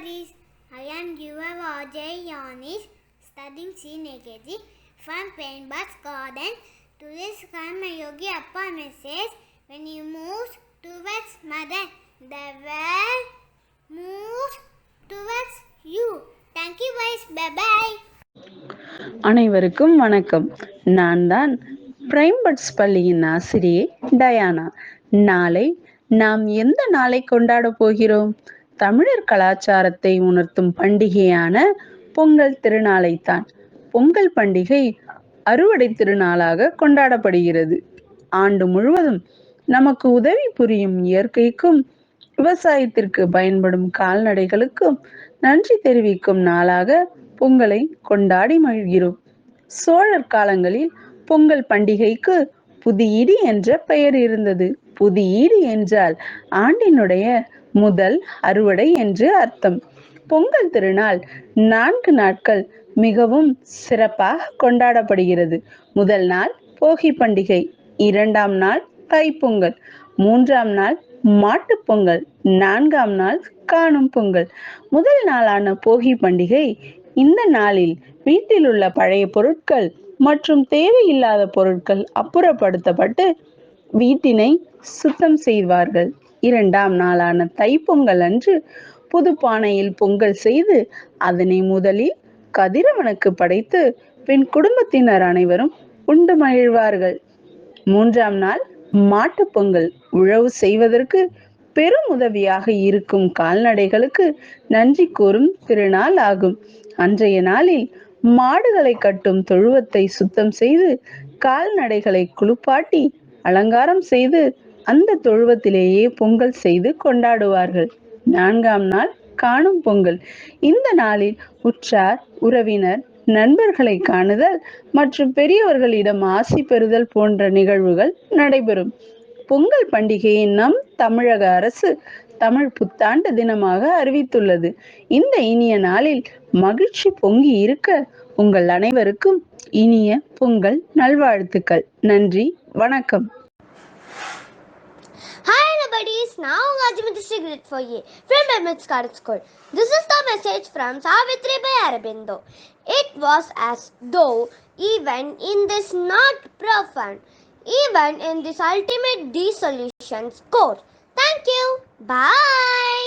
buddies. I am your Ajay Yanis, studying CNKG from Paintbats Garden. Today's Karma Yogi Appa message: when you move towards mother, the world moves towards you. Thank you guys. Bye bye. அனைவருக்கும் வணக்கம். நான் தான் பிரைம்பட்ஸ் பள்ளியின் ஆசிரியை Diana. நாளை நாம் எந்த நாளை கொண்டாட போகிறோம்? தமிழர் கலாச்சாரத்தை உணர்த்தும் பண்டிகையான பொங்கல் திருநாளைத்தான். பொங்கல் பண்டிகை அறுவடை திருநாளாக கொண்டாடப்படுகிறது. ஆண்டு முழுவதும் நமக்கு உதவி புரியும் இயற்கைக்கும் விவசாயத்திற்கு பயன்படும் கால்நடைகளுக்கும் நன்றி தெரிவிக்கும் நாளாக பொங்கலை கொண்டாடி மகிழ்கிறோம். சோழர் காலங்களில் பொங்கல் பண்டிகைக்கு புதியீடு என்ற பெயர் இருந்தது. புதியீடு என்றால் ஆண்டினுடைய முதல் அறுவடை என்று அர்த்தம். பொங்கல் திருநாள் 4 நாட்கள் மிகவும் சிறப்பாக கொண்டாடப்படுகிறது. முதல் நாள் போகி பண்டிகை, 2ஆம் நாள் தைப்பொங்கல், 3ஆம் நாள் மாட்டுப் பொங்கல், 4ஆம் நாள் காணும் பொங்கல். முதல் நாளான போகி பண்டிகை இந்த நாளில் வீட்டில் உள்ள பழைய பொருட்கள் மற்றும் தேவையில்லாத பொருட்கள் அப்புறப்படுத்தப்பட்டு வீட்டினை சுத்தம் செய்வார்கள். 2ஆம் நாளான தைப்பொங்கல் அன்று புது பானையில் பொங்கல் செய்து அதனை முதலில் கதிரவனுக்கு படைத்து பின் குடும்பத்தினர் அனைவரும் உண்டு மகிழ்வார்கள். 3ஆம் நாள் மாட்டுப் பொங்கல். உழவு செய்வதற்கு பெரும் உதவியாக இருக்கும் கால்நடைகளுக்கு நன்றி கூறும் திருநாள் ஆகும். அன்றைய நாளில் மாடுகளை கட்டும் தொழுவத்தை சுத்தம் செய்து கால்நடைகளை குளிப்பாட்டி அலங்காரம் செய்து அந்த தொழுவத்திலேயே பொங்கல் செய்து கொண்டாடுவார்கள். 4ஆம் நாள் காணும் பொங்கல். இந்த நாளில் உற்றார் உறவினர் நண்பர்களை காணுதல் மற்றும் பெரியவர்களிடம் ஆசி பெறுதல் போன்ற நிகழ்வுகள் நடைபெறும். பொங்கல் பண்டிகையை நம் தமிழக அரசு தமிழ் புத்தாண்டு தினமாக அறிவித்துள்ளது. இந்த இனிய நாளில் மகிழ்ச்சி பொங்கி இருக்க உங்கள் அனைவருக்கும் இனிய பொங்கல் நல்வாழ்த்துக்கள். நன்றி, வணக்கம். Hi buddies, now Gajimati Cigarette for you from Paintbats Garden School. This is the message from Savitri by Aurobindo. It was as though even in this not profound, even in this ultimate dissolution score. Thank you. Bye.